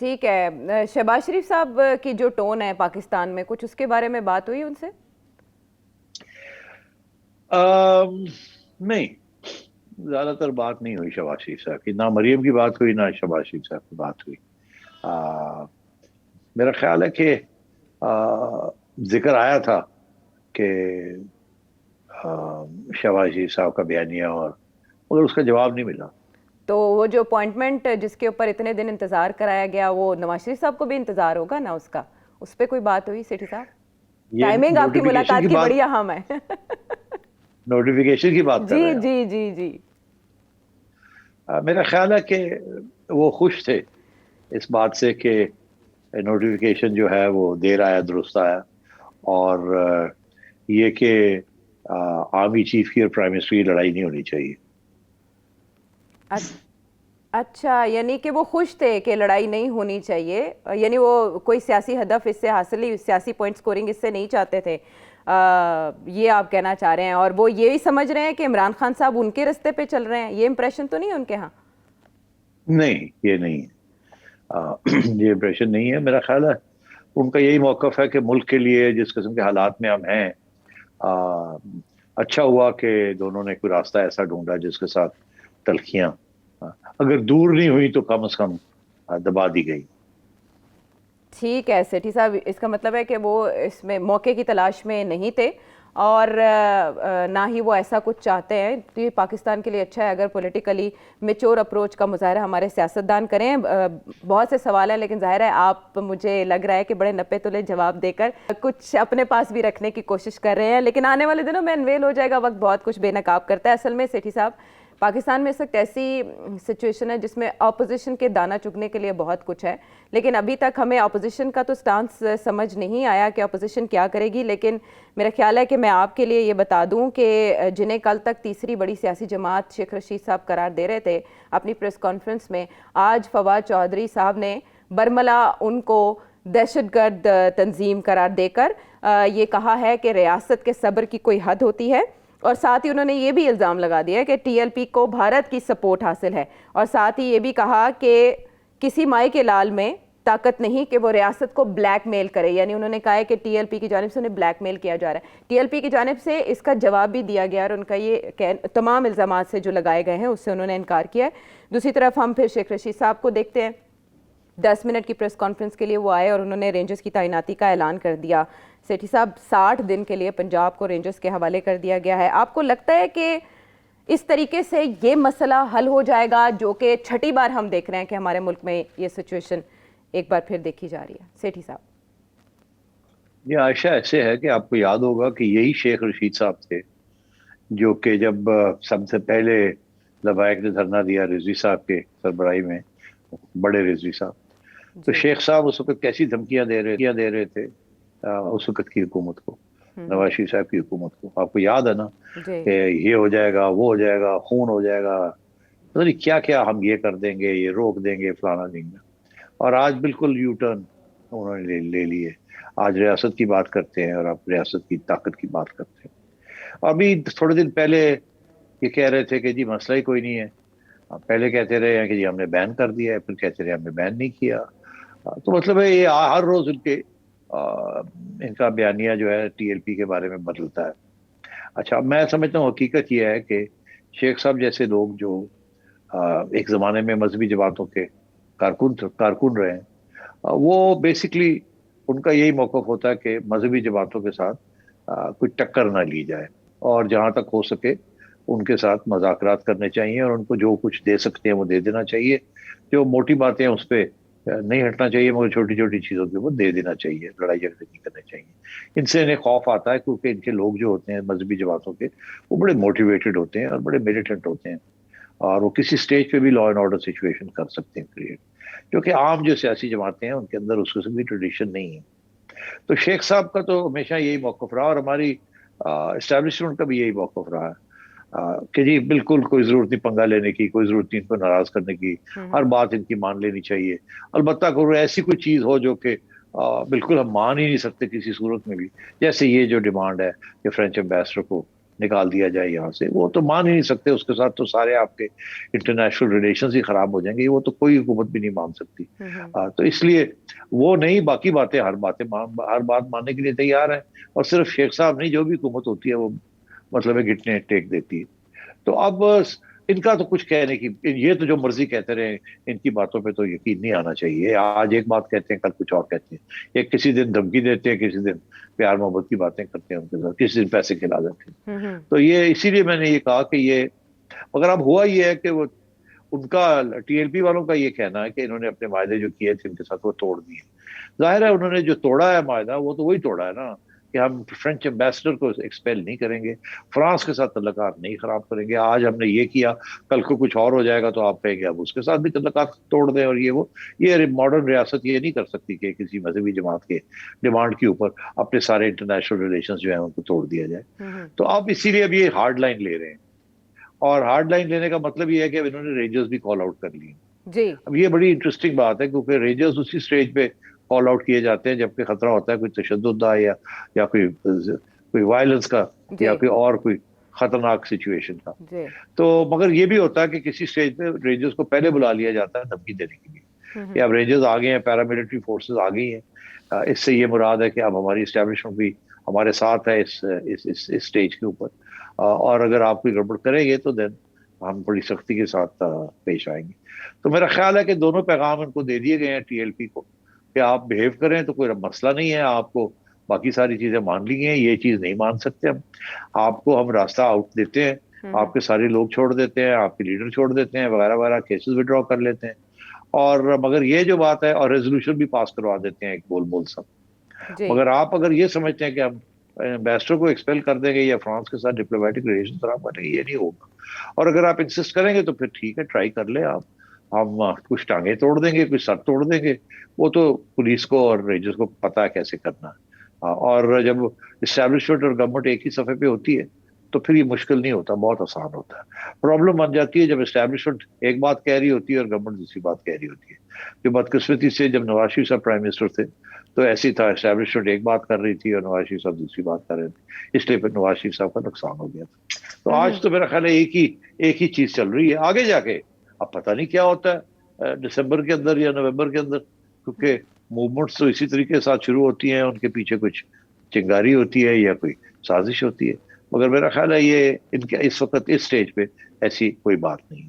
ٹھیک ہے، شہباز شریف صاحب کی جو ٹون ہے پاکستان میں، کچھ اس کے بارے میں بات ہوئی ان سے؟ نہیں، زیادہ تر بات نہیں ہوئی شہباز شریف صاحب کی، نہ مریم کی بات ہوئی نہ شہباز شریف صاحب کی بات ہوئی. میرا خیال ہے کہ ذکر آیا تھا کہ شہباز شریف صاحب کا بیانیہ، اور مگر اس کا جواب نہیں ملا. تو وہ جو اپوائنٹمنٹ جس کے اوپر اتنے دن انتظار کرایا گیا، وہ نواز شریف صاحب کو بھی انتظار ہوگا نا اس کا، اس پہ کوئی بات ہوئی سیٹھی صاحب؟ یہ ٹائمنگ آپ کی نوٹیفیکیشن ملاقات کی بات بڑی اہم ہے. نوٹیفیکیشن کی بات کر جی رہے ہیں. جی جی جی. میرا خیال ہے کہ وہ خوش تھے اس بات سے کہ نوٹیفیکیشن جو ہے وہ دیر آیا درست آیا، اور یہ کہ آرمی چیف کی اور پرائم منسٹر کی لڑائی نہیں ہونی چاہیے. اچھا، یعنی کہ وہ خوش تھے کہ لڑائی نہیں ہونی چاہیے، یعنی وہ کوئی سیاسی ہدف اس سے حاصل ہی، سیاسی پوائنٹ سکورنگ اس سے نہیں چاہتے تھے، یہ آپ کہنا چاہ رہے ہیں؟ اور وہ یہی سمجھ رہے ہیں کہ عمران خان صاحب ان کے رستے پہ چل رہے ہیں، یہ امپریشن تو نہیں ان کے ہاں؟ نہیں، یہ نہیں ہے، یہ امپریشن نہیں ہے. میرا خیال ہے ان کا یہی موقف ہے کہ ملک کے لیے جس قسم کے حالات میں ہم ہیں، اچھا ہوا کہ دونوں نے کوئی راستہ ایسا ڈھونڈا جس کے ساتھ تلخیاں اگر دور نہیں ہوئی تو کم از کم دبا دی گئی. ٹھیک ہے سیٹھی صاحب، اس کا مطلب ہے کہ وہ اس میں موقع کی تلاش میں نہیں تھے، اور نہ ہی وہ ایسا کچھ چاہتے ہیں. تو یہ پاکستان کے لیے اچھا ہے اگر پولیٹیکلی میچور اپروچ کا مظاہرہ ہمارے سیاستدان کریں. بہت سے سوال ہیں، لیکن ظاہر ہے آپ، مجھے لگ رہا ہے کہ بڑے نپے تلے جواب دے کر کچھ اپنے پاس بھی رکھنے کی کوشش کر رہے ہیں، لیکن آنے والے دنوں میں انویل ہو جائے گا، وقت بہت کچھ بے نقاب کرتا ہے. اصل میں سیٹھی صاحب، پاکستان میں اس وقت ایسی سچویشن ہے جس میں اپوزیشن کے دانہ چگنے کے لیے بہت کچھ ہے، لیکن ابھی تک ہمیں اپوزیشن کا تو سٹانس سمجھ نہیں آیا کہ اپوزیشن کیا کرے گی. لیکن میرا خیال ہے کہ میں آپ کے لیے یہ بتا دوں کہ جنہیں کل تک تیسری بڑی سیاسی جماعت شیخ رشید صاحب قرار دے رہے تھے اپنی پریس کانفرنس میں، آج فواد چودھری صاحب نے برملا ان کو دہشت گرد تنظیم قرار دے کر یہ کہا ہے کہ ریاست کے صبر کی کوئی حد ہوتی ہے، اور ساتھ ہی انہوں نے یہ بھی الزام لگا دیا کہ ٹی ایل پی کو بھارت کی سپورٹ حاصل ہے، اور ساتھ ہی یہ بھی کہا کہ کسی مائع کے لال میں طاقت نہیں کہ وہ ریاست کو بلیک میل کرے. یعنی انہوں نے کہا ہے کہ ٹی ایل پی کی جانب سے انہیں بلیک میل کیا جا رہا ہے. ٹی ایل پی کی جانب سے اس کا جواب بھی دیا گیا، اور ان کا یہ تمام الزامات سے جو لگائے گئے ہیں اس سے انہوں نے انکار کیا ہے. دوسری طرف ہم پھر شیخ رشید صاحب کو دیکھتے ہیں. 10 منٹ کی پریس کانفرنس کے لیے وہ آئے اور انہوں نے رینجرز کی تعیناتی کا اعلان کر دیا. سیٹھی صاحب، 60 دن کے لیے پنجاب کو رینجرز کے حوالے کر دیا گیا ہے. آپ کو لگتا ہے کہ اس طریقے سے یہ مسئلہ حل ہو جائے گا، جو کہ چھٹی بار ہم دیکھ رہے ہیں کہ ہمارے ملک میں یہ سچویشن ایک بار پھر دیکھی جا رہی ہے؟ سیٹھی صاحب، یہ عائشہ ایسے ہے کہ آپ کو یاد ہوگا کہ یہی شیخ رشید صاحب تھے جو کہ جب سب سے پہلے لبائک نے دھرنا دیا رضوی صاحب کے سربراہی میں، بڑے رضوی صاحب، تو شیخ صاحب اس وقت کیسی دھمکیاں دے رہے تھے اس وقت کی حکومت کو، نواز شریف صاحب کی حکومت کو. آپ کو یاد ہے نا کہ یہ ہو جائے گا، وہ ہو جائے گا، خون ہو جائے گا، کیا کیا ہم یہ کر دیں گے، یہ روک دیں گے، فلانا دیں گے. اور آج بالکل یو ٹرن انہوں نے لے لیے. آج ریاست کی بات کرتے ہیں اور آپ ریاست کی طاقت کی بات کرتے ہیں. ابھی تھوڑے دن پہلے یہ کہہ رہے تھے کہ جی مسئلہ ہی کوئی نہیں ہے. پہلے کہتے رہے ہیں کہ جی ہم نے بین کر دیا ہے، پھر کہتے رہے ہم نے بین نہیں کیا. تو مطلب ہے یہ ہر روز ان کا بیانیہ جو ہے ٹی ایل پی کے بارے میں بدلتا ہے. اچھا، میں سمجھتا ہوں حقیقت یہ ہے کہ شیخ صاحب جیسے لوگ جو ایک زمانے میں مذہبی جماعتوں کے کارکن رہے ہیں، وہ بیسکلی ان کا یہی موقف ہوتا ہے کہ مذہبی جماعتوں کے ساتھ کوئی ٹکر نہ لی جائے، اور جہاں تک ہو سکے ان کے ساتھ مذاکرات کرنے چاہیے، اور ان کو جو کچھ دے سکتے ہیں وہ دے دینا چاہیے. جو موٹی باتیں ہیں اس پہ نہیں ہٹنا چاہیے، مگر چھوٹی چھوٹی چیزوں کے وہ دے دینا چاہیے، لڑائی جھگڑے نہیں کرنے چاہیے. ان سے انہیں خوف آتا ہے کیونکہ ان کے لوگ جو ہوتے ہیں مذہبی جماعتوں کے، وہ بڑے موٹیویٹڈ ہوتے ہیں اور بڑے میلیٹنٹ ہوتے ہیں، اور وہ کسی سٹیج پہ بھی لا اینڈ آرڈر سچویشن کر سکتے ہیں کریٹ، جو کہ عام جو سیاسی جماعتیں ہیں ان کے اندر اس قسم کی ٹریڈیشن نہیں ہے. تو شیخ صاحب کا تو ہمیشہ یہی موقف رہا، اور ہماری اسٹیبلشمنٹ کا بھی یہی موقف رہا ہے کہ جی بالکل کوئی ضرورت نہیں پنگا لینے کی، کوئی ضرورت نہیں ان کو ناراض کرنے کی، ہر بات ان کی مان لینی چاہیے. البتہ کوئی ایسی کوئی چیز ہو جو کہ بالکل ہم مان ہی نہیں سکتے کسی صورت میں بھی، جیسے یہ جو ڈیمانڈ ہے کہ فرینچ ایمبیسڈر کو نکال دیا جائے یہاں سے. وہ تو مان ہی نہیں سکتے, اس کے ساتھ تو سارے آپ کے انٹرنیشنل ریلیشنز ہی خراب ہو جائیں گے, وہ تو کوئی حکومت بھی نہیں مان سکتی. تو اس لیے وہ نہیں, باقی ہر بات ماننے کے لیے تیار ہے, اور صرف شیخ صاحب نہیں, جو بھی حکومت ہوتی ہے وہ مطلب ہے گھٹنے ٹیک دیتی ہے. تو اب ان کا تو کچھ کہنے کی, یہ تو جو مرضی کہتے رہے, ان کی باتوں پہ تو یقین نہیں آنا چاہیے. آج ایک بات کہتے ہیں, کل کچھ اور کہتے ہیں. ایک کسی دن دھمکی دیتے ہیں, کسی دن پیار محبت کی باتیں کرتے ہیں ان کے ساتھ, کسی دن پیسے کھلا دیتے ہیں. تو یہ اسی لیے میں نے یہ کہا کہ یہ, مگر اب ہوا یہ ہے کہ وہ ان کا ٹی ایل پی والوں کا یہ کہنا ہے کہ انہوں نے اپنے معاہدے جو کیے تھے ان کے ساتھ وہ توڑ دیے. ظاہر ہے انہوں نے جو توڑا ہے معاہدہ, وہ تو وہی توڑا ہے نا کہ ہم فرینچ ایمبیسڈر کو ایکسپیل نہیں کریں گے, فرانس کے ساتھ تعلقات نہیں خراب کریں گے. آج ہم نے یہ کیا, کل کو کچھ اور ہو جائے گا تو آپ کہیں گے اب اس کے ساتھ بھی تعلقات توڑ دیں. اور یہ ماڈرن ریاست یہ نہیں کر سکتی کہ کسی مذہبی جماعت کے ڈیمانڈ کے اوپر اپنے سارے انٹرنیشنل ریلیشنز جو ہیں ان کو توڑ دیا جائے. تو آپ اسی لیے اب یہ ہارڈ لائن لے رہے ہیں, اور ہارڈ لائن لینے کا مطلب یہ ہے کہ اب انہوں نے رینجرز بھی کال آؤٹ کر لی. جی, اب یہ بڑی انٹرسٹنگ بات ہے, کیونکہ رینجرز اسی سٹیج پہ کال آؤٹ کیے جاتے ہیں جبکہ خطرہ ہوتا ہے کوئی تشدد کا یا کوئی وائلنس کا, یا کوئی اور کوئی خطرناک سچویشن کا. تو مگر یہ بھی ہوتا ہے کہ کسی سٹیج پہ رینجرز کو پہلے بلا لیا جاتا ہے دھمکی دینے کے لیے کہ اب رینجرز آ گئے ہیں, پیراملٹری فورسز آ گئی ہیں. اس سے یہ مراد ہے کہ اب ہماری اسٹیبلشمنٹ بھی ہمارے ساتھ ہے اس سٹیج کے اوپر, اور اگر آپ کوئی گڑبڑ کریں گے تو دین ہم بڑی سختی کے ساتھ پیش آئیں گے. تو میرا خیال ہے کہ دونوں پیغام ان کو دے دیے گئے ہیں ٹی ایل پی کو کہ آپ بہیو کریں تو کوئی مسئلہ نہیں ہے, آپ کو باقی ساری چیزیں مان لی ہیں, یہ چیز نہیں مان سکتے ہم, آپ کو ہم راستہ آؤٹ دیتے ہیں, آپ کے سارے لوگ چھوڑ دیتے ہیں, آپ کے لیڈر چھوڑ دیتے ہیں, وغیرہ وغیرہ, کیسز وڈرا کر لیتے ہیں, اور مگر یہ جو بات ہے, اور ریزولوشن بھی پاس کروا دیتے ہیں ایک بول سب. مگر آپ اگر یہ سمجھتے ہیں کہ ہم ایمبیسڈر کو ایکسپیل کر دیں گے یا فرانس کے ساتھ ڈپلومیٹک ریلیشن خراب کریں گے, یہ نہیں ہوگا. اور اگر آپ انسسٹ کریں گے تو پھر ٹھیک ہے, ٹرائی کر لیں آپ, ہم کچھ ٹانگیں توڑ دیں گے, کچھ سر توڑ دیں گے, وہ تو پولیس کو اور رینجرز کو پتا ہے کیسے کرنا ہے. اور جب اسٹیبلشمنٹ اور گورنمنٹ ایک ہی صفحے پہ ہوتی ہے تو پھر یہ مشکل نہیں ہوتا, بہت آسان ہوتا ہے. پرابلم بن جاتی ہے جب اسٹیبلشمنٹ ایک بات کہہ رہی ہوتی ہے اور گورنمنٹ دوسری بات کہہ رہی ہوتی ہے. جو بدقسمتی سے جب نواز شریف صاحب پرائم منسٹر تھے تو ایسی تھا, اسٹیبلشمنٹ ایک بات کر رہی تھی اور نواز شریف صاحب دوسری بات کر رہے تھے, اس لیے پھر نواز شریف صاحب کا نقصان ہو گیا تھا. تو آج تو میرا خیال ہے ایک ہی چیز چل رہی ہے. آگے جا کے اب پتہ نہیں کیا ہوتا ہے دسمبر کے اندر یا نومبر کے اندر, کیونکہ موومنٹس تو اسی طریقے کے ساتھ شروع ہوتی ہیں, ان کے پیچھے کچھ چنگاری ہوتی ہے یا کوئی سازش ہوتی ہے. مگر میرا خیال ہے یہ ان کے اس وقت اس سٹیج پہ ایسی کوئی بات نہیں ہے.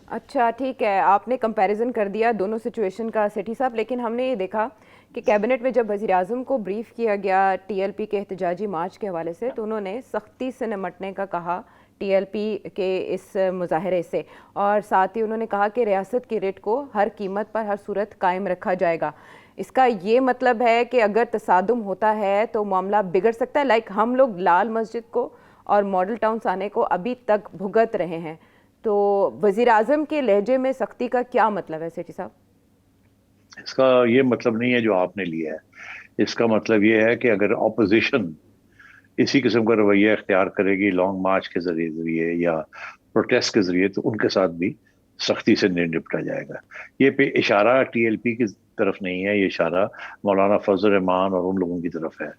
اچھا ٹھیک ہے, آپ نے کمپیریزن کر دیا دونوں سچویشن کا سیٹھی صاحب, لیکن ہم نے یہ دیکھا کہ کیبنٹ میں جب وزیر اعظم کو بریف کیا گیا ٹی ایل پی کے احتجاجی مارچ کے حوالے سے تو انہوں نے سختی سے نمٹنے کا کہا ٹی ایل پی کے اس مظاہرے سے, اور ساتھ ہی انہوں نے کہا کہ ریاست کی ریٹ کو ہر قیمت پر ہر صورت قائم رکھا جائے گا. اس کا یہ مطلب ہے کہ اگر تصادم ہوتا ہے تو معاملہ بگڑ سکتا ہے, لائک ہم لوگ لال مسجد کو اور ماڈل ٹاؤنس آنے کو ابھی تک بھگت رہے ہیں. تو وزیر اعظم کے لہجے میں سختی کا کیا مطلب ہے سیٹھی صاحب؟ اس کا یہ مطلب نہیں ہے جو آپ نے لیا ہے. اس کا مطلب یہ ہے کہ اگر اپوزیشن اسی قسم کا رویہ اختیار کرے گی لانگ مارچ کے ذریعے یا پروٹیسٹ کے ذریعے, تو ان کے ساتھ بھی سختی سے نپٹا جائے گا. یہ پہ اشارہ ٹی ایل پی کی طرف نہیں ہے, یہ اشارہ مولانا فضل الرحمان اور ان لوگوں کی طرف ہے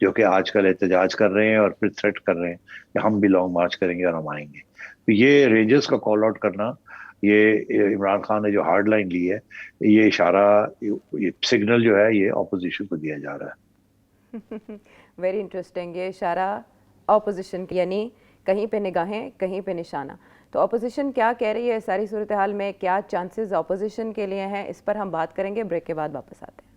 جو کہ آج کل احتجاج کر رہے ہیں اور پھر تھریٹ کر رہے ہیں کہ ہم بھی لانگ مارچ کریں گے اور ہم آئیں گے. تو یہ رینجرز کا کال آؤٹ کرنا, یہ عمران خان نے جو ہارڈ لائن لی ہے, یہ اشارہ, یہ سگنل جو ہے یہ اپوزیشن کو دیا جا رہا ہے. ویری انٹرسٹنگ, یہ اشارہ اپوزیشن کی, یعنی کہیں پہ نگاہیں کہیں پہ نشانہ. تو اپوزیشن کیا کہہ رہی ہے ساری صورتحال میں, کیا چانسز اپوزیشن کے لیے ہیں, اس پر ہم بات کریں گے, بریک کے بعد واپس آتے ہیں.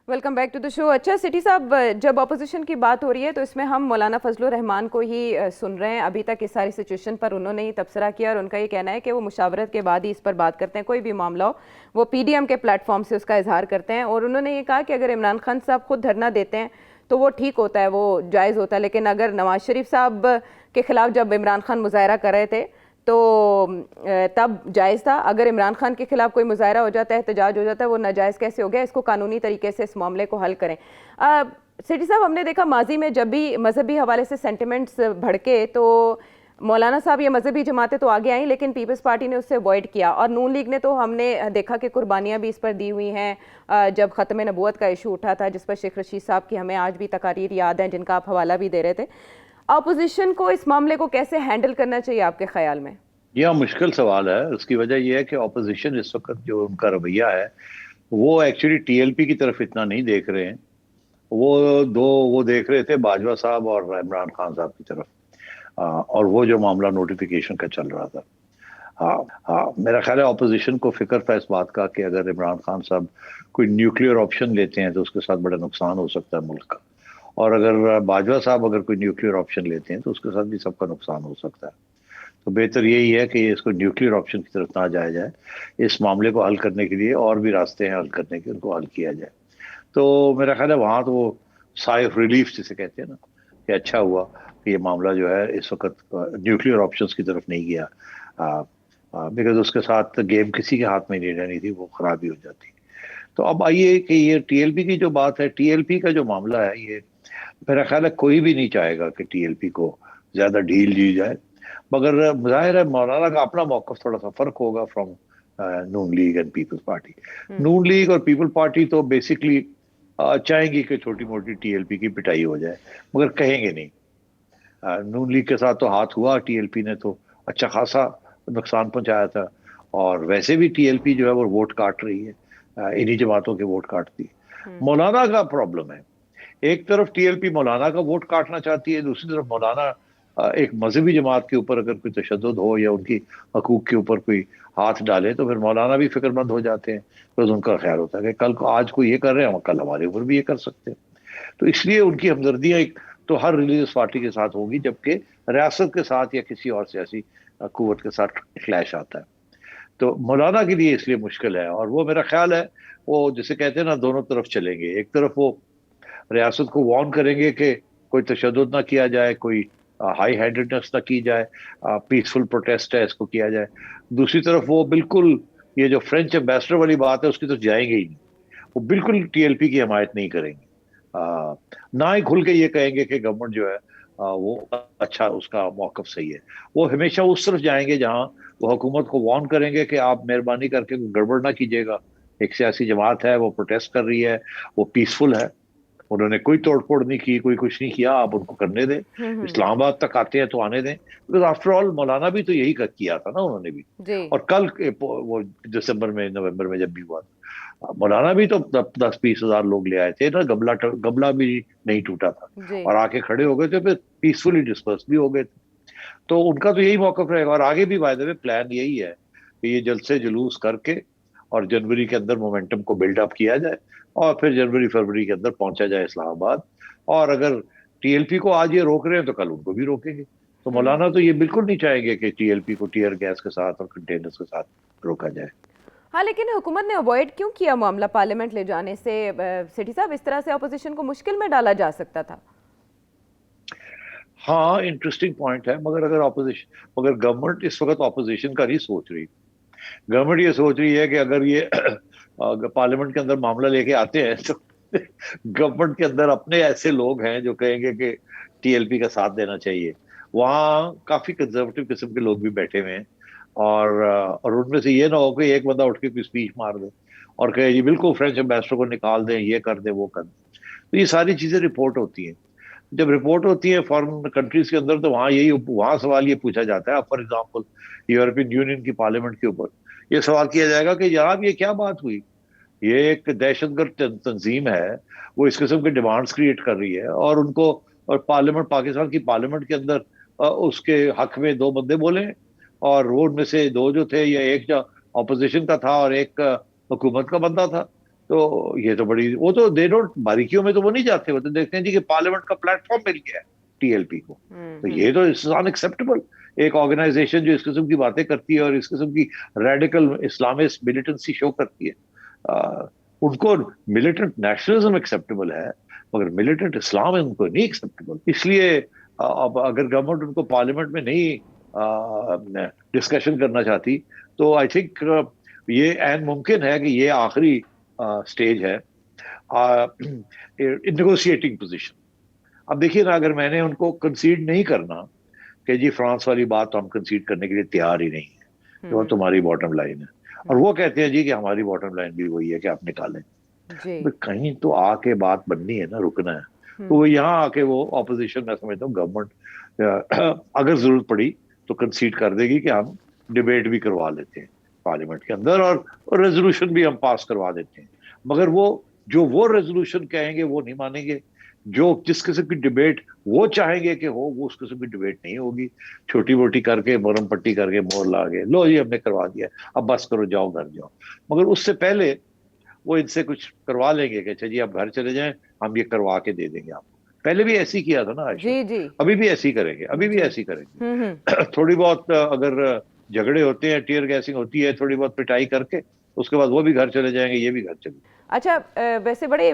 ویلکم بیک ٹو دا شو. اچھا سیٹھی صاحب, جب اپوزیشن کی بات ہو رہی ہے تو اس میں ہم مولانا فضل الرحمان کو ہی سن رہے ہیں. ابھی تک اس ساری سچویشن پر انہوں نے ہی تبصرہ کیا اور ان کا یہ کہنا ہے کہ وہ مشاورت کے بعد ہی اس پر بات کرتے ہیں, کوئی بھی معاملہ ہو وہ پی ڈی ایم کے پلیٹ فارم سے اس کا اظہار کرتے ہیں. اور انہوں نے یہ کہا کہ اگر عمران خان صاحب خود دھرنا دیتے ہیں تو وہ ٹھیک ہوتا ہے, وہ جائز ہوتا ہے, لیکن اگر نواز شریف صاحب کے خلاف جب عمران خان مظاہرہ کر رہے تھے تو تب جائز تھا, اگر عمران خان کے خلاف کوئی مظاہرہ ہو جاتا ہے, احتجاج ہو جاتا ہے, وہ ناجائز کیسے ہو گیا؟ اس کو قانونی طریقے سے اس معاملے کو حل کریں. سیٹھی صاحب, ہم نے دیکھا ماضی میں جب بھی مذہبی حوالے سے سینٹیمنٹس بھڑکے تو مولانا صاحب یہ مذہبی جماعتیں تو آگے آئیں لیکن پیپلز پارٹی نے اس سے اوائڈ کیا، اور نون لیگ نے تو ہم نے دیکھا کہ قربانیاں بھی اس پر دی ہوئی ہیں جب ختم نبوت کا ایشو اٹھا تھا، جس پر شیخ رشید صاحب کی ہمیں آج بھی تقاریر یاد ہیں جن کا آپ حوالہ بھی دے رہے تھے۔ اپوزیشن کو اس معاملے کو کیسے ہینڈل کرنا چاہیے آپ کے خیال میں؟ یہ مشکل سوال ہے، اس کی وجہ یہ ہے کہ اپوزیشن اس وقت جو ان کا رویہ ہے وہ ایکچولی ٹی ایل پی کی طرف اتنا نہیں دیکھ رہے ہیں، وہ دیکھ رہے تھے باجوہ صاحب اور عمران خان صاحب کی طرف، اور وہ جو معاملہ نوٹیفیکیشن کا چل رہا تھا۔ میرا خیال ہے اپوزیشن کو فکر تھا اس بات کا کہ اگر عمران خان صاحب کوئی نیوکلیئر آپشن لیتے ہیں تو اس کے ساتھ بڑا نقصان ہو سکتا ہے ملک کا، اور اگر باجوہ صاحب اگر کوئی نیوکلیئر آپشن لیتے ہیں تو اس کے ساتھ بھی سب کا نقصان ہو سکتا ہے۔ تو بہتر یہی ہے کہ اس کو نیوکلیئر آپشن کی طرف نہ جایا جائے، اس معاملے کو حل کرنے کے لیے اور بھی راستے ہیں حل کرنے کے، ان کو حل کیا جائے۔ تو میرا خیال ہے وہاں تو وہ سائے آف ریلیف جسے کہتے ہیں نا، کہ اچھا ہوا کہ یہ معاملہ جو ہے اس وقت نیوکلیئر آپشنز کی طرف نہیں گیا، بیکاز اس کے ساتھ گیم کسی کے ہاتھ میں نہیں رہنی تھی، وہ خرابی ہو جاتی۔ تو اب آئیے کہ یہ ٹی ایل پی کی جو بات ہے، ٹی ایل پی کا جو معاملہ ہے، یہ میرا خیال ہے کوئی بھی نہیں چاہے گا کہ ٹی ایل پی کو زیادہ ڈھیل دی جائے، مگر ظاہر ہے مولانا کا اپنا موقف تھوڑا سا فرق ہوگا فرام نون لیگ اینڈ پیپلز پارٹی۔ نون لیگ اور پیپل پارٹی تو بیسکلی چاہیں گی کہ چھوٹی موٹی ٹی ایل پی کی پٹائی ہو جائے، مگر کہیں گے نہیں۔ نون لیگ کے ساتھ تو ہاتھ ہوا، ٹی ایل پی نے تو اچھا خاصا نقصان پہنچایا تھا، اور ویسے بھی ٹی ایل پی جو ہے وہ ووٹ کاٹ رہی ہے، انہی جماعتوں کے ووٹ کاٹتی ہے۔ مولانا کا پرابلم ہے، ایک طرف ٹی ایل پی مولانا کا ووٹ کاٹنا چاہتی ہے، دوسری طرف مولانا ایک مذہبی جماعت کے اوپر اگر کوئی تشدد ہو یا ان کی حقوق کے اوپر کوئی ہاتھ ڈالے تو پھر مولانا بھی فکر مند ہو جاتے ہیں، تو ان کا خیال ہوتا ہے کہ کل کو آج کو یہ کر رہے ہیں کل ہمارے اوپر بھی یہ کر سکتے ہیں۔ تو اس لیے ان کی ہمدردیاں ایک تو ہر ریلیجس پارٹی کے ساتھ ہوگی، جبکہ ریاست کے ساتھ یا کسی اور سیاسی قوت کے ساتھ کلیش آتا ہے۔ تو مولانا کے لیے اس لیے مشکل ہے، اور وہ میرا خیال ہے وہ جسے کہتے ہیں نا دونوں طرف چلیں گے۔ ایک طرف وہ ریاست کو وارن کریں گے کہ کوئی تشدد نہ کیا جائے، کوئی ہائی ہینڈڈنس نہ کی جائے، پیسفل پروٹیسٹ ہے اس کو کیا جائے۔ دوسری طرف وہ بالکل یہ جو فرینچ ایمبیسڈر والی بات ہے اس کی تو جائیں گے ہی نہیں، وہ بالکل ٹی ایل پی کی حمایت نہیں کریں گے، نہ ہی کھل کے یہ کہیں گے کہ گورنمنٹ جو ہے وہ اچھا اس کا موقف صحیح ہے۔ وہ ہمیشہ اس طرف جائیں گے جہاں وہ حکومت کو وارن کریں گے کہ آپ مہربانی کر کے گڑبڑ نہ کیجیے گا، ایک سیاسی جماعت ہے وہ پروٹیسٹ کر رہی ہے، وہ پیسفل ہے، انہوں نے کوئی توڑ پھوڑ نہیں کی، کوئی کچھ نہیں کیا، آپ ان کو کرنے دیں، اسلام آباد تک آتے ہیں تو آنے دیں، بیکاز آفٹر آل مولانا بھی تو یہی کیا تھا نا انہوں نے بھی۔ اور کل وہ دسمبر میں نومبر میں جب بھی ہوا تھا، مولانا بھی تو 10-20 ہزار لوگ لے آئے تھے نا، گبلا بھی نہیں ٹوٹا تھا، اور آ کے کھڑے ہو گئے تھے، پھر پیسفلی ڈسپرس بھی ہو گئے تھے۔ تو ان کا تو یہی موقف رہے گا، اور آگے بھی بائی دی وے پلان یہی ہے کہ یہ جلد سے جلوس کر کے اور جنوری کے اندر مومنٹم کو بلڈ اپ کیا جائے، اور پھر جنوری فروری کے اندر پہنچا جائے اسلام آباد۔ اور اگر ٹی ایل پی کو آج یہ روک رہے ہیں تو کل ان کو بھی روکیں گے۔ تو مولانا تو یہ بالکل نہیں چاہیں گے کہ ٹی ایل پی کو ٹیئر گیس کے ساتھ اور کنٹینرز کے ساتھ روکا جائے۔ ہاں، لیکن حکومت نے اوائڈ کیوں کیا معاملہ پارلیمنٹ لے جانے سے؟ سیٹھی صاحب، اس طرح سے اپوزیشن کو مشکل میں ڈالا جا سکتا تھا۔ ہاں، انٹرسٹنگ پوائنٹ ہے، مگر گورنمنٹ اس وقت اپوزیشن کا نہیں سوچ رہی۔ گورنمنٹ یہ سوچ رہی ہے کہ اگر یہ پارلیمنٹ کے اندر معاملہ لے کے آتے ہیں تو گورنمنٹ کے اندر اپنے ایسے لوگ ہیں جو کہیں گے کہ ٹی ایل پی کا ساتھ دینا چاہیے۔ وہاں کافی کنزرویٹو قسم کے لوگ بھی بیٹھے ہوئے ہیں، اور ان میں سے یہ نہ ہو کہ ایک بندہ اٹھ کے کوئی اسپیچ مار دے اور کہے جی بالکل فرینچ ایمبیسڈر کو نکال دیں، یہ کر دیں وہ کر دیں۔ تو یہ ساری چیزیں رپورٹ ہوتی ہیں، جب رپورٹ ہوتی ہے فارن کنٹریز کے اندر تو وہاں سوال یہ پوچھا جاتا ہے، فار ایگزامپل یورپین یونین کی پارلیمنٹ کے اوپر یہ سوال کیا جائے گا کہ جناب یہ کیا بات ہوئی، یہ ایک دہشت گرد تنظیم ہے، وہ اس قسم کے ڈیمانڈز کریٹ کر رہی ہے، اور ان کو اور پاکستان کی پارلیمنٹ کے اندر اس کے حق میں 2 بندے بولے، اور وہ ان میں سے 2 جو تھے، یا ایک جو اپوزیشن کا تھا اور ایک حکومت کا بندہ تھا۔ تو یہ تو بڑی وہ تو باریکیوں میں تو وہ نہیں جاتے، وہ تو دیکھتے ہیں جی کہ پارلیمنٹ کا پلیٹ فارم مل گیا ہے ٹی ایل پی کو۔ تو یہ تو ان ایکسیپٹیبل، ایک آرگنائزیشن جو اس قسم کی باتیں کرتی ہے اور اس قسم کی ریڈیکل اسلامسٹ ملیٹنسی شو کرتی ہے، ان کو ملیٹنٹ نیشنلزم ایکسیپٹیبل ہے، مگر ملیٹنٹ اسلام ان کو نہیں ایکسیپٹیبل۔ اس لیے اب اگر گورنمنٹ ان کو پارلیمنٹ میں نہیں ڈسکشن کرنا چاہتی تو آئی تھنک یہ عین ممکن ہے کہ یہ آخری سٹیج ہے نیگوشیٹنگ پوزیشن۔ اب دیکھیے نا، اگر میں نے ان کو کنسیڈ نہیں کرنا کہ جی فرانس والی بات تو ہم کنسیڈ کرنے کے لیے تیار ہی نہیں ہے, وہ تمہاری باٹم لائن ہے, اور وہ کہتے ہیں جی کہ ہماری باٹم لائن بھی وہی ہے کہ آپ نکالیں. جی کہیں تو آ کے بات بننی ہے نا, رکنا ہے. تو وہ یہاں آ کے وہ اپوزیشن, میں سمجھتا ہوں گورنمنٹ اگر ضرورت پڑی تو کنسیڈ کر دے گی کہ ہم ڈبیٹ بھی کروا لیتے ہیں پارلیمنٹ کے اندر, اور ریزولوشن بھی ہم پاس کروا دیتے ہیں. مگر وہ ریزولوشن کہیں گے وہ نہیں مانیں گے. جو جس قسم کی ڈبیٹ وہ چاہیں گے کہ ہو, وہ اس قسم کی ڈبیٹ نہیں ہوگی. چھوٹی موٹی کر کے, مرم پٹی کر کے, مور لا کے, لو جی ہم نے کروا دیا, اب بس کرو, جاؤ گھر جاؤ. مگر اس سے پہلے وہ ان سے کچھ کروا لیں گے کہ اچھا جی آپ گھر چلے جائیں, ہم یہ کروا کے دے دیں گے آپ کو. پہلے بھی ایسی کیا تھا نا عائشہ, جی جی ابھی بھی ایسی کریں گے, ابھی بھی جی ایسی کریں گے. تھوڑی بہت اگر جھگڑے ہوتے ہیں, ٹیئر گیسنگ ہوتی ہے, تھوڑی بہت پٹائی کر کے اس کے بعد وہ بھی گھر چلے جائیں گے, یہ بھی گھر چلے. اچھا ویسے بڑے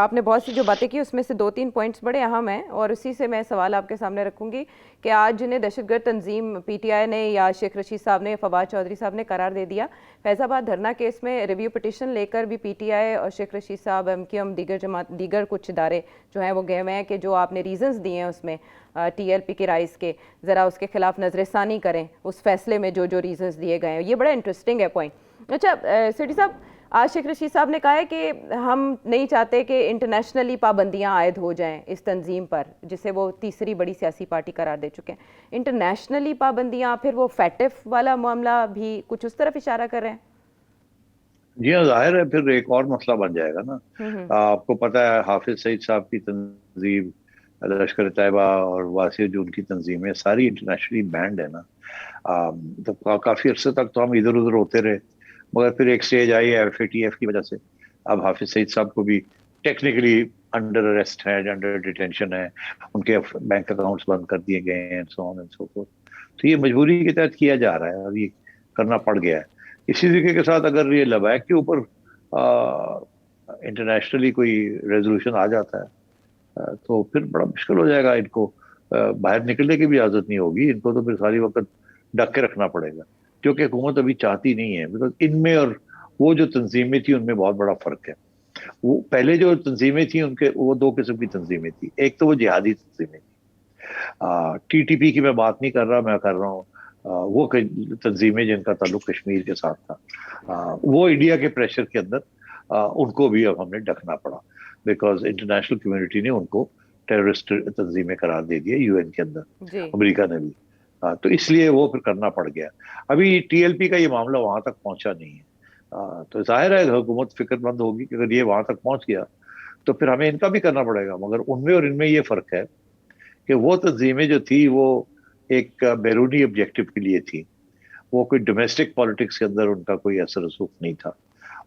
آپ نے بہت سی جو باتیں کی اس میں سے 2-3 پوائنٹس بڑے اہم ہیں, اور اسی سے میں سوال آپ کے سامنے رکھوں گی کہ آج جنہیں دہشت گرد تنظیم پی ٹی آئی نے یا شیخ رشید صاحب نے, فواد چودھری صاحب نے قرار دے دیا, فیض آباد دھرنا کیس میں ریویو پٹیشن لے کر بھی پی ٹی آئی اور شیخ رشید صاحب, ایم کیو ایم, دیگر کچھ ادارے جو ہیں وہ گئے ہوئے ہیں کہ جو آپ نے ریزنز دیے ہیں اس میں ٹی ایل پی کی رائز کے, ذرا اس کے خلاف نظر ثانی کریں اس فیصلے میں جو ریزنز دیے گئے ہیں. یہ بڑا انٹرسٹنگ ہے پوائنٹ. اچھا سیٹھی صاحب, آج شیخ رشید صاحب نے کہا ہے کہ ہم نہیں چاہتے کہ انٹرنیشنلی پابندیاں عائد ہو جائیں اس تنظیم پر, جسے وہ تیسری بڑی سیاسی پارٹی قرار دے چکے ہیں. انٹرنیشنلی پابندیاں, پھر وہ فیٹف والا معاملہ بھی کچھ اس طرف اشارہ کر رہے ہیں؟ جی ہاں, ظاہر ہے پھر ایک اور مسئلہ بن جائے گا نا. آپ کو پتہ ہے حافظ سعید صاحب کی تنظیم, لشکر طیبہ اور واسع جون کی تنظیمیں ساری انٹرنیشنلی بینڈ ہے نا. تو کافی عرصے تک تو ہم ادھر ادھر ہوتے رہے, مگر پھر ایک سٹیج آئی ایف اے ٹی ایف کی وجہ سے, اب حافظ سعید صاحب کو بھی ٹیکنیکلی انڈر اریسٹ ہے, انڈر ڈیٹینشن ہے, ان کے بینک اکاؤنٹس بند کر دیے گئے ہیں, سو آن اینڈ سو فورتھ. تو یہ مجبوری کے تحت کیا جا رہا ہے اور یہ کرنا پڑ گیا ہے. اسی طریقے کے ساتھ اگر یہ لبیک کے اوپر انٹرنیشنلی کوئی ریزولوشن آ جاتا ہے تو پھر بڑا مشکل ہو جائے گا. ان کو باہر نکلنے کی بھی اجازت نہیں ہوگی, ان کو تو پھر ساری وقت ڈک کے رکھنا پڑے گا, کیونکہ حکومت ابھی چاہتی نہیں ہے. بیکاز ان میں اور وہ جو تنظیمیں تھیں ان میں بہت بڑا فرق ہے. وہ پہلے جو تنظیمیں تھیں ان کے وہ 2 قسم کی تنظیمیں تھیں. ایک تو وہ جہادی تنظیمیں تھیں, ٹی ٹی پی کی میں بات نہیں کر رہا, میں کر رہا ہوں وہ تنظیمیں جن کا تعلق کشمیر کے ساتھ تھا. وہ انڈیا کے پریشر کے اندر ان کو بھی اب ہم نے ڈکنا پڑا, بیکاز انٹرنیشنل کمیونٹی نے ان کو ٹیررسٹ تنظیمیں قرار دے دیا یو این کے اندر, امریکہ نے بھی. تو اس لیے وہ پھر کرنا پڑ گیا. ابھی ٹی ایل پی کا یہ معاملہ وہاں تک پہنچا نہیں ہے, تو ظاہر ہے حکومت فکر مند ہوگی کہ اگر یہ وہاں تک پہنچ گیا تو پھر ہمیں ان کا بھی کرنا پڑے گا. مگر ان میں اور ان میں یہ فرق ہے کہ وہ تنظیمیں جو تھی وہ ایک بیرونی آبجیکٹو کے لیے تھی, وہ کوئی ڈومیسٹک پالیٹکس کے اندر ان کا کوئی اثر رسوخ نہیں تھا,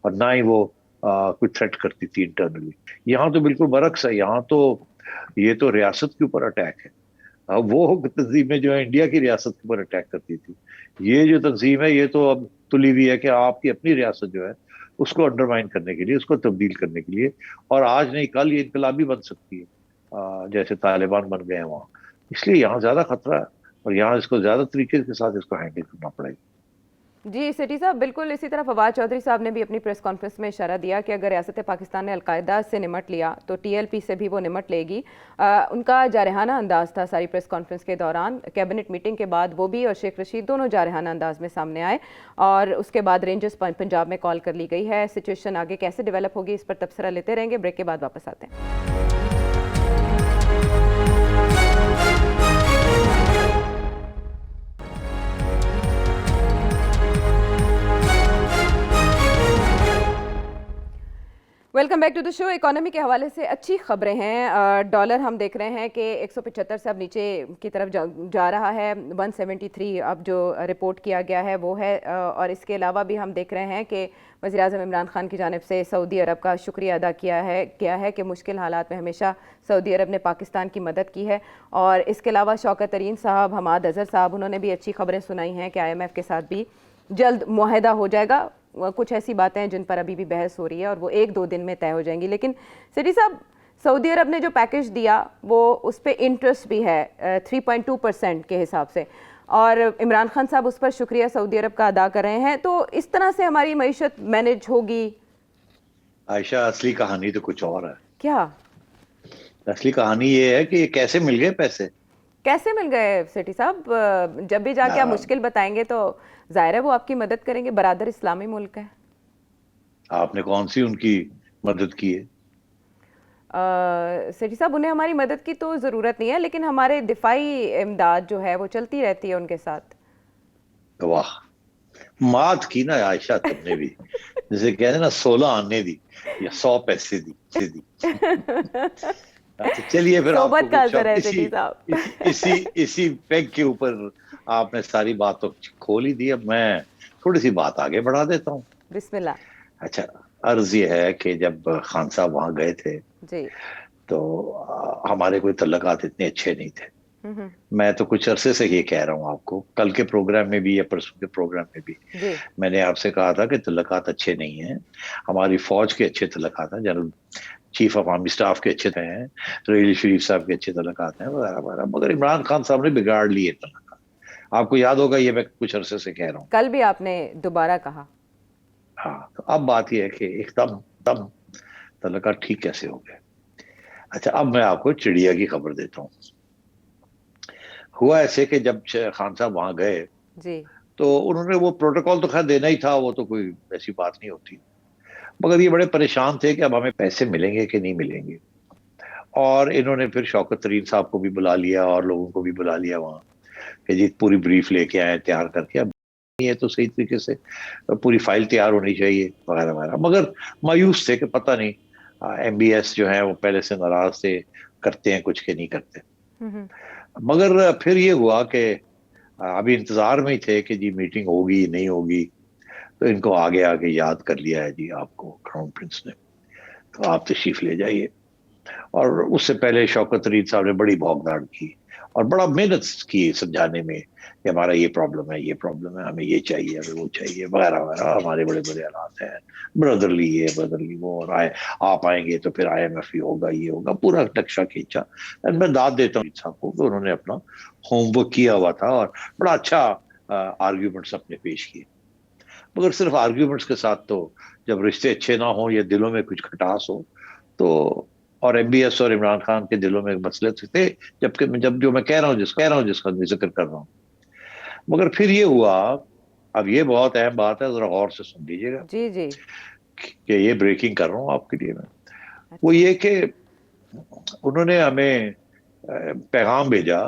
اور نہ ہی وہ کوئی تھریٹ کرتی تھی انٹرنلی. یہاں تو بالکل برعکس ہے, یہاں تو یہ تو ریاست کے اوپر اٹیک ہے. وہ تنظیمیں جو ہے انڈیا کی ریاست کے اوپر اٹیک کرتی تھی, یہ جو تنظیم ہے یہ تو اب تلی ہوئی ہے کہ آپ کی اپنی ریاست جو ہے اس کو انڈرمائن کرنے کے لیے, اس کو تبدیل کرنے کے لیے, اور آج نہیں کل یہ انقلابی بن سکتی ہے جیسے طالبان بن گئے ہیں وہاں. اس لیے یہاں زیادہ خطرہ ہے اور یہاں اس کو زیادہ طریقے کے ساتھ اس کو ہینڈل کرنا پڑے گا. جی سیٹھی صاحب, بالکل اسی طرح فواد چودھری صاحب نے بھی اپنی پریس کانفرنس میں اشارہ دیا کہ اگر ریاست پاکستان نے القاعدہ سے نمٹ لیا تو ٹی ایل پی سے بھی وہ نمٹ لے گی. ان کا جارحانہ انداز تھا ساری پریس کانفرنس کے دوران. کیبنٹ میٹنگ کے بعد وہ بھی اور شیخ رشید دونوں جارحانہ انداز میں سامنے آئے, اور اس کے بعد رینجرز پنجاب میں کال کر لی گئی ہے. سچویشن آگے کیسے ڈیولپ ہوگی اس پر تبصرہ لیتے رہیں گے, بریک کے بعد واپس آتے ہیں. Welcome back to the show. Economy کے حوالے سے اچھی خبریں ہیں. ڈالر ہم دیکھ رہے ہیں کہ 175 سے اب نیچے کی طرف جا رہا ہے. 173 اب جو رپورٹ کیا گیا ہے وہ ہے. اور اس کے علاوہ بھی ہم دیکھ رہے ہیں کہ وزیر اعظم عمران خان کی جانب سے سعودی عرب کا شکریہ ادا کیا ہے کہ مشکل حالات میں ہمیشہ سعودی عرب نے پاکستان کی مدد کی ہے. اور اس کے علاوہ شوکت ترین صاحب, حماد اظہر صاحب, انہوں نے بھی اچھی خبریں سنائی ہیں کہ آئی ایم ایف کے ساتھ بھی جلد معاہدہ ہو جائے گا. کچھ ایسی باتیں ہیں جن پر ابھی بھی بحث ہو رہی ہے اور وہ 1-2 دن میں طے ہو جائیں گی. لیکن سیٹھی صاحب, سعودی عرب نے جو پیکج دیا وہ اس پہ انٹرسٹ بھی ہے 3.2% کے حساب سے, اور عمران خان صاحب اس پر شکریہ سعودی عرب کا ادا کر رہے ہیں. تو اس طرح سے ہماری معیشت مینج ہوگی؟ عائشہ, اصلی کہانی تو کچھ اور ہے. کیا اصلی کہانی یہ ہے کہ یہ کیسے مل گئے پیسے. کیسے مل گئے سیٹھی صاحب؟ جب بھی جا کے آپ مشکل بتائیں گے تو ظاہر ہے وہ آپ کی مدد کریں گے، برادر اسلامی ملک ہے. آپ نے کون سی ان کی مدد کی ہے؟ سیٹھی صاحب انہیں ہماری مدد کی تو ضرورت نہیں ہے، لیکن ہمارے دفاعی امداد جو ہے وہ چلتی رہتی ہے ان کے ساتھ. واہ، مات کی نا عائشہ تم نے بھی، جسے کہتے ہیں نا 16 آنے دی یا 100 پیسے دی. اچھا چلیے پھر آپ کو صحبت کا کچھ اثر ہے اسی سیٹھی صاحب. اسی پیگ کے اوپر آپ نے ساری بات تو کھول ہی دی. اب میں تھوڑی سی بات آگے بڑھا دیتا ہوں. بسم اللہ. اچھا، عرض یہ ہے کہ جب خان صاحب وہاں گئے تھے جی. تو ہمارے کوئی تعلقات اتنے اچھے نہیں تھے. میں تو کچھ عرصے سے یہ کہہ رہا ہوں آپ کو، کل کے پروگرام میں بھی یا پرسوں کے پروگرام میں بھی جی. میں نے آپ سے کہا تھا کہ تعلقات اچھے نہیں ہیں. ہماری فوج کے اچھے تعلقات ہیں، general chief of army staff کے اچھے ہیں، ریلی شریف صاحب کے اچھے تعلقات ہیں وغیرہ وغیرہ، مگر عمران خان صاحب نے بگاڑ لیے تعلقات. آپ کو یاد ہوگا، یہ میں کچھ عرصے سے کہہ رہا ہوں. کل بھی آپ نے دوبارہ کہا. ہاں، تو اب بات یہ ہے کہ ایک دم دم تعلقات ٹھیک کیسے ہو گئے. اچھا، اب میں آپ کو چڑیا کی خبر دیتا ہوں. ہوا ایسے کہ جب خان صاحب وہاں گئے جی. تو انہوں نے وہ پروٹوکول تو خیر دینا ہی تھا، وہ تو کوئی ایسی بات نہیں ہوتی، مگر یہ بڑے پریشان تھے کہ اب ہمیں پیسے ملیں گے کہ نہیں ملیں گے. اور انہوں نے پھر شوکت ترین صاحب کو بھی بلا لیا اور لوگوں کو بھی بلا لیا وہاں کہ جی پوری بریف لے کے آئے تیار کر کے. اب یہ تو صحیح طریقے سے پوری فائل تیار ہونی چاہیے وغیرہ وغیرہ، مگر مایوس تھے کہ پتہ نہیں ایم بی ایس جو ہیں وہ پہلے سے ناراض تھے، کرتے ہیں کچھ کہ نہیں کرتے. مگر پھر یہ ہوا کہ ابھی انتظار میں ہی تھے کہ جی میٹنگ ہوگی نہیں ہوگی، تو ان کو آگے آگے یاد کر لیا ہے جی آپ کو کراؤن پرنس نے، تو آپ تشریف لے جائیے. اور اس سے پہلے شوکت ترین صاحب نے بڑی بھوگداڑ کی اور بڑا محنت کی سمجھانے میں کہ ہمارا یہ پرابلم ہے، یہ پرابلم ہے، ہمیں یہ چاہیے، ہمیں وہ چاہیے وغیرہ وغیرہ، ہمارے بڑے بڑے حالات ہیں، برادرلی یہ برادرلی وہ، اور آپ آئیں گے تو پھر آئی ایم ایف ہی ہوگا، یہ ہوگا، پورا نقشہ کھینچا. میں داد دیتا ہوں صاحب کو کہ انہوں نے اپنا ہوم ورک کیا ہوا تھا اور بڑا اچھا آرگیومنٹس اپنے پیش کیے. مگر صرف آرگیومنٹس کے ساتھ تو جب رشتے اچھے نہ ہوں یا دلوں میں کچھ کھٹاس ہو تو، اور ایم بی ایس اور عمران خان کے دلوں میں مسئلے تھے، جبکہ جب جو میں کہہ رہا ہوں جس کا ذکر کر رہا ہوں. مگر پھر یہ ہوا، اب یہ بہت اہم بات ہے، ذرا غور سے سن لیجیے گا جی. جی. کہ یہ بریکنگ کر رہا ہوں آپ کے لیے میں. وہ اچھا. یہ کہ انہوں نے ہمیں پیغام بھیجا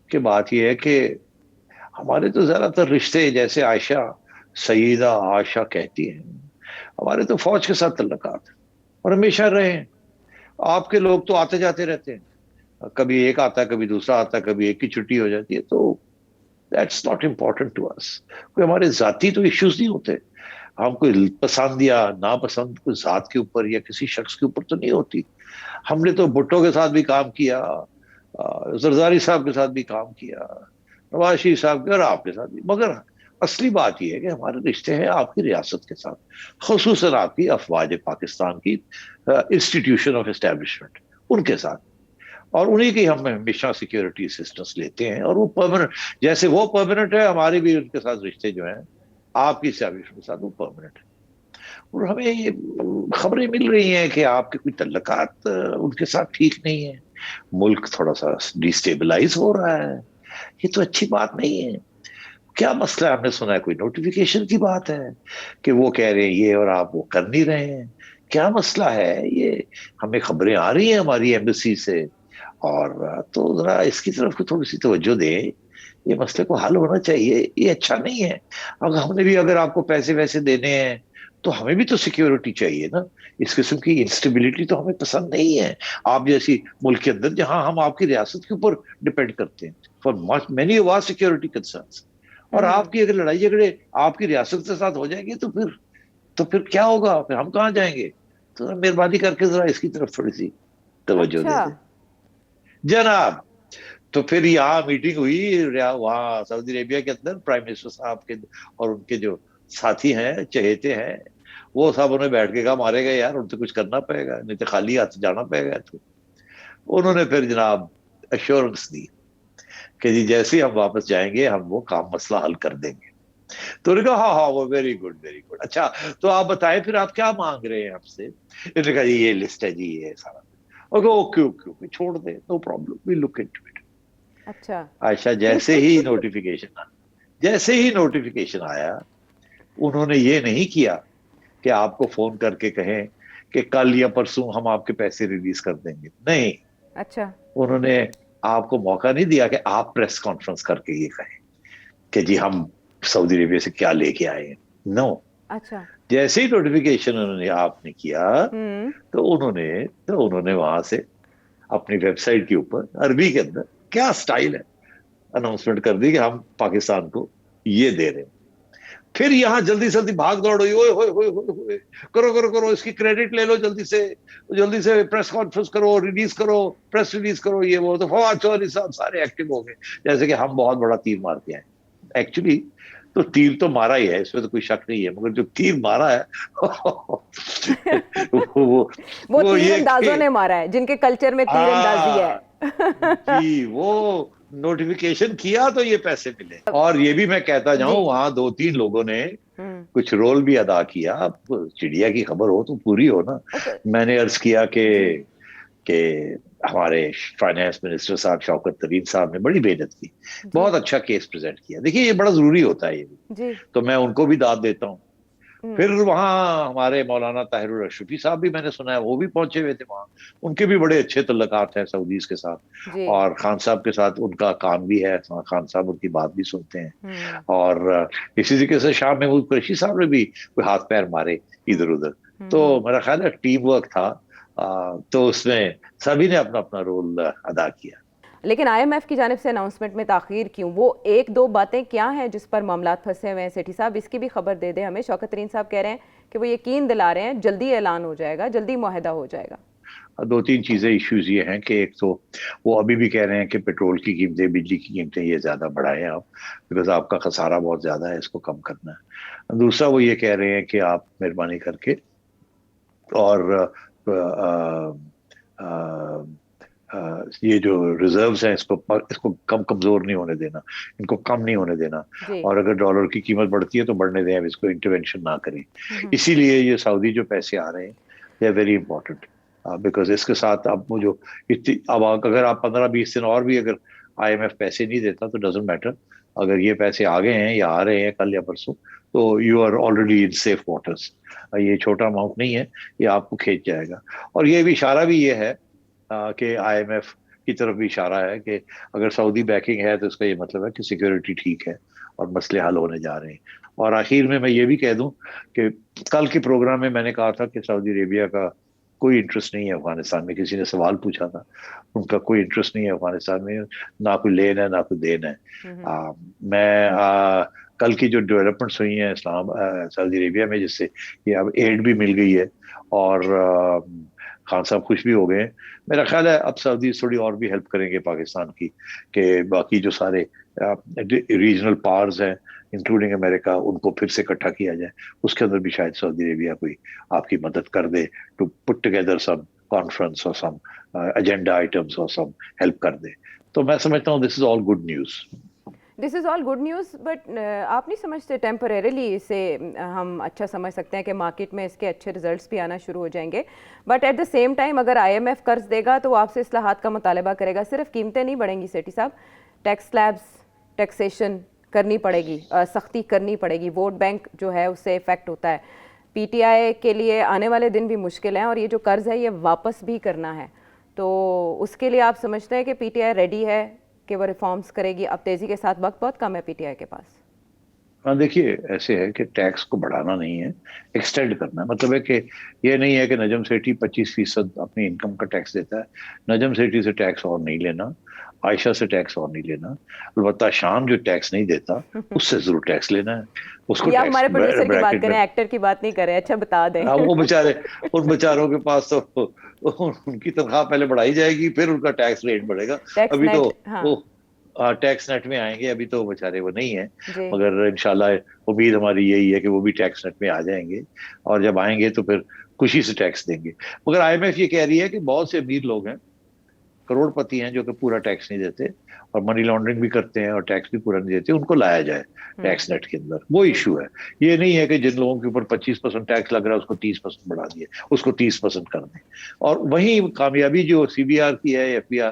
کہ بات یہ ہے کہ ہمارے تو زیادہ تر رشتے، جیسے عائشہ سیدہ عائشہ کہتی ہیں، ہمارے تو فوج کے ساتھ تعلقات ہیں اور ہمیشہ رہے ہیں. آپ کے لوگ تو آتے جاتے رہتے ہیں، کبھی ایک آتا ہے کبھی دوسرا آتا ہے، کبھی ایک کی چھٹی ہو جاتی ہے، تو دیٹس ناٹ امپورٹنٹ ٹو اس. کوئی ہمارے ذاتی تو ایشوز نہیں ہوتے، ہم کوئی پسند یا ناپسند کوئی ذات کے اوپر یا کسی شخص کے اوپر تو نہیں ہوتی. ہم نے تو بھٹو کے ساتھ بھی کام کیا، زرداری صاحب کے ساتھ بھی کام کیا، نواز شریف صاحب کے اور آپ کے ساتھ بھی، مگر اصلی بات یہ ہے کہ ہمارے رشتے ہیں آپ کی ریاست کے ساتھ، خصوصاً آپ کی افواج پاکستان کی انسٹیٹیوشن آف اسٹیبلشمنٹ، ان کے ساتھ، اور انہی کی ہم ہمیشہ سیکیورٹی اسسٹنس لیتے ہیں، اور وہ پرماننٹ، جیسے وہ پرماننٹ ہے ہمارے بھی ان کے ساتھ رشتے جو ہیں آپ کی اسٹیبلشمنٹ کے ساتھ وہ پرماننٹ ہے. اور ہمیں یہ خبریں مل رہی ہیں کہ آپ کے کوئی تعلقات ان کے ساتھ ٹھیک نہیں ہے، ملک تھوڑا سا ڈیسٹیبلائز ہو رہا ہے. یہ تو اچھی بات نہیں ہے. کیا مسئلہ ہے؟ ہم نے سنا ہے کوئی نوٹیفیکیشن کی بات ہے کہ وہ کہہ رہے ہیں یہ اور آپ وہ کر نہیں رہے ہیں. کیا مسئلہ ہے یہ؟ ہمیں خبریں آ رہی ہیں ہماری ایمبیسی سے، اور تو ذرا اس کی طرف تھوڑی سی توجہ دیں. یہ مسئلے کو حل ہونا چاہیے، یہ اچھا نہیں ہے. اگر ہم نے بھی اگر آپ کو پیسے ویسے دینے ہیں تو ہمیں بھی تو سیکیورٹی چاہیے نا. اس قسم کی انسٹیبلٹی تو ہمیں پسند نہیں ہے. آپ جیسی ملک کے اندر جہاں ہم آپ کی ریاست کے اوپر ڈپینڈ کرتے ہیں for many of our security concerns, اور آپ کی اگر لڑائی جھگڑے آپ کی ریاست کے ساتھ ہو جائیں گے تو پھر کیا ہوگا؟ پھر ہم کہاں جائیں گے؟ تو مہربانی کر کے ذرا اس کی طرف تھوڑی سی توجہ دے اچھا. دیں جناب. تو پھر یہاں میٹنگ ہوئی وہاں سعودی عربیہ کے اندر، پرائم منسٹر صاحب کے اور ان کے جو ساتھی ہیں چہیتے ہیں، وہ صاحب انہیں بیٹھ کے کہا مارے گئے یار، ان سے کچھ کرنا پڑے گا، نہیں تو خالی ہاتھ جانا پڑے گا. تو انہوں نے پھر جناب ایشورنس دی کہ جی جیسے ہم واپس جائیں گے ہم وہ کام مسئلہ حل کر دیں گے. تو انہوں نے کہا ہاں وہ ویری گڈ ویری گڈ. اچھا تو آپ بتائیں پھر آپ کیا مانگ رہے ہیں ہم سے؟ انہوں نے کہا جی یہ لسٹ ہے جی، یہ سارا. اوکے اوکے اوکے چھوڑ دیں، no problem, we look into it. اچھا عائشہ جیسے ہی نوٹیفیکیشن آیا، انہوں نے یہ نہیں کیا کہ آپ کو فون کر کے کہیں کہ کل یا پرسوں ہم آپ کے پیسے ریلیز کر دیں گے، نہیں، اچھا انہوں نے آپ کو موقع نہیں دیا کہ آپ پریس کانفرنس کر کے یہ کہیں کہ جی ہم سعودی عربیہ سے کیا لے کے آئے ہیں، نو، اچھا جیسے ہی نوٹیفیکیشن انہوں نے آپ نے کیا ہوں تو انہوں نے وہاں سے اپنی ویب سائٹ کے اوپر عربی کے اندر کیا سٹائل ہے اناؤنسمنٹ کر دی کہ ہم پاکستان کو یہ دے رہے ہیں. پھر یہاں جلدی سے جلدی بھاگ دوڑ ہوئی، اوئے ہوئے ہوئے ہوئے ہوئے، کرو کرو کرو، اس کی کریڈٹ لے لو، جلدی سے پریس کانفرنس کرو، ریلیز کرو، پریس ریلیز کرو، یہ وہ. تو فواد چودھری صاحب سارے ایکٹیو ہو گئے جیسے کہ ہم بہت بڑا تیر مار کے آئے. ایکچولی تو تیر تو مارا ہی ہے، اس میں تو کوئی شک نہیں ہے، مگر جو تیر مارا ہے وہ وہ وہ تیر یہ اندازوں کہ نے مارا ہے جن کے کلچر میں تیر اندازی ہے. ہاں جی، وہ نوٹیفیکیشن کیا تو یہ پیسے ملے. اور یہ بھی میں کہتا جی جاؤں، وہاں 2-3 لوگوں نے ہوں کچھ رول بھی ادا کیا. اب چڑیا کی خبر ہو تو پوری ہو نا. میں نے عرض کیا جی کہ ہمارے فائنانس منسٹر صاحب شوکت ترین صاحب نے بڑی محنت کی، جی بہت اچھا کیس پریزنٹ کیا. دیکھیے یہ بڑا ضروری ہوتا ہے، یہ بھی جی تو میں ان کو بھی داد دیتا ہوں. ہوں پھر وہاں ہمارے مولانا طاہر الاشرفی صاحب بھی میں نے سنا ہے وہ بھی پہنچے ہوئے تھے وہاں. ان کے بھی بڑے اچھے تعلقات ہیں سعودیز کے ساتھ، جی اور خان صاحب کے ساتھ ان کا کام بھی ہے، خان صاحب ان کی بات بھی سنتے ہیں. ہوں اور اسی طریقے سے شاہ محمود قریشی صاحب نے بھی کوئی ہاتھ پیر مارے ادھر ادھر. تو ہوں میرا خیال ہے ٹیم ورک تھا، تو اس میں سبھی نے اپنا اپنا رول ادا کیا. لیکن آئی ایم ایف کی جانب سے اناؤنسمنٹ میں تاخیر کیوں؟ وہ ایک دو باتیں کیا ہیں جس پر معاملات پھنسے ہوئے ہیں سیٹھی صاحب؟ اس کی بھی خبر دے دیں ہمیں. شوکت ترین صاحب کہہ رہے ہیں کہ وہ یقین دلا رہے ہیں جلدی اعلان ہو جائے گا، جلدی معاہدہ ہو جائے گا. 2-3 چیزیں ایشوز یہ ہیں کہ ایک تو وہ ابھی بھی کہہ رہے ہیں کہ پیٹرول کی قیمتیں، بجلی کی قیمتیں یہ زیادہ بڑھائیں آپ، بیکاز آپ کا خسارہ بہت زیادہ ہے، اس کو کم کرنا ہے. دوسرا وہ یہ کہہ رہے ہیں کہ آپ مہربانی کر کے اور یہ جو ریزروز ہیں اس کو کمزور نہیں ہونے دینا، ان کو کم نہیں ہونے دینا. جی اور اگر ڈالر کی قیمت بڑھتی ہے تو بڑھنے دیں، اب اس کو انٹرونشن نہ کریں. اسی لیے یہ سعودی جو پیسے آ رہے ہیں they are very important, because اس کے ساتھ اب وہ جو اب اگر آپ 15-20 دن اور بھی اگر آئی ایم ایف پیسے نہیں دیتا تو ڈزنٹ میٹر. اگر یہ پیسے آ گئے ہیں یا آ رہے ہیں کل یا پرسوں تو you are already in safe waters. یہ چھوٹا اماؤنٹ نہیں ہے، یہ آپ کو کھینچ جائے گا. اور یہ بھی اشارہ بھی یہ ہے کہ آئی ایم ایف کی طرف بھی اشارہ ہے کہ اگر سعودی بیکنگ ہے تو اس کا یہ مطلب ہے کہ سیکورٹی ٹھیک ہے اور مسئلے حل ہونے جا رہے ہیں. اور آخر میں یہ بھی کہہ دوں کہ کل کے پروگرام میں نے کہا تھا کہ سعودی عربیہ کا کوئی انٹرسٹ نہیں ہے افغانستان میں. کسی نے سوال پوچھا تھا، ان کا کوئی انٹرسٹ نہیں ہے افغانستان میں، نہ کوئی لین ہے نہ کوئی دین ہے. میں کل کی جو ڈیولپمنٹس ہوئی ہیں سعودی عربیہ میں، جس سے یہ اب ایڈ بھی مل گئی ہے اور خان صاحب خوش بھی ہو گئے ہیں، میرا خیال ہے اب سعودی تھوڑی اور بھی ہیلپ کریں گے پاکستان کی، کہ باقی جو سارے ریجنل پاورز ہیں انکلوڈنگ امریکہ، ان کو پھر سے اکٹھا کیا جائے. اس کے اندر بھی شاید سعودی عربیہ کوئی آپ کی مدد کر دے to put together some conference اور سم ایجنڈا آئٹمس اور سم ہیلپ کر دے. تو میں سمجھتا ہوں this is all good news. This is all good news, but آپ نہیں سمجھتے ٹیمپریریلی اسے ہم اچھا سمجھ سکتے ہیں کہ مارکیٹ میں اس کے اچھے ریزلٹس بھی آنا شروع ہو جائیں گے، but at the same time اگر آئی ایم ایف قرض دے گا تو وہ آپ سے اصلاحات کا مطالبہ کرے گا. صرف قیمتیں نہیں بڑھیں گی سیٹھی صاحب، ٹیکس سلیبس، ٹیکسیشن کرنی پڑے گی، سختی کرنی پڑے گی. ووٹ بینک جو ہے اس سے افیکٹ ہوتا ہے. پی ٹی آئی کے لیے آنے والے دن بھی مشکل ہیں، اور یہ جو قرض ہے یہ واپس بھی کرنا ہے. تو اس کے لیے آپ سمجھتے ہیں کہ پی ٹی آئی ریڈی ہے کہ وہ ریفارمز کرے گی؟ اب تیزی کے ساتھ وقت بہت کم ہے پی ٹی آئی کے پاس. ہاں دیکھیے ایسے ہے کہ ٹیکس کو بڑھانا نہیں ہے، ایکسٹینڈ کرنا ہے. مطلب ہے کہ یہ نہیں ہے کہ نجم سیٹھی 25% اپنی انکم کا ٹیکس دیتا ہے، نجم سیٹھی سے ٹیکس اور نہیں لینا، عائشہ سے ٹیکس اور نہیں لینا. البتہ شام جو ٹیکس نہیں دیتا اس سے ضرور ٹیکس لینا ہے، اس کو یہ آپ ٹیکس ہمارے پروڈیوسر کی بات بریکٹ میں. کریں، ایکٹر کی بات نہیں کریں. اچھا بتا دیں. اب وہ بیچارے، ان بیچاروں کے پاس تو ان کی تنخواہ پہلے بڑھائی جائے گی پھر ان کا ٹیکس ریٹ بڑھے گا. ٹیکس ابھی تو نیٹ، ہاں وہ ٹیکس نیٹ میں آئیں گے، ابھی تو بیچارے وہ نہیں ہیں. جی مگر انشاءاللہ امید ہماری یہی ہے کہ وہ بھی ٹیکس نیٹ میں آ جائیں گے، اور جب آئیں گے تو پھر خوشی سے ٹیکس دیں گے. مگر آئی ایم ایف یہ کہہ رہی ہے کہ بہت سے امیر لوگ ہیں، کروڑ پتی ہیں، جو کہ پورا ٹیکس نہیں دیتے اور منی لانڈرنگ بھی کرتے ہیں اور ٹیکس بھی پورا نہیں دیتے، ان کو لایا جائے ٹیکس نیٹ کے اندر. وہ ایشو ہے. یہ نہیں ہے کہ جن لوگوں کے اوپر 25% ٹیکس لگ رہا ہے اس کو 30% بڑھا دیے، اس کو 30% کر دیں. اور وہیں کامیابی جو سی بی آر کی ہے، ایف بی آر،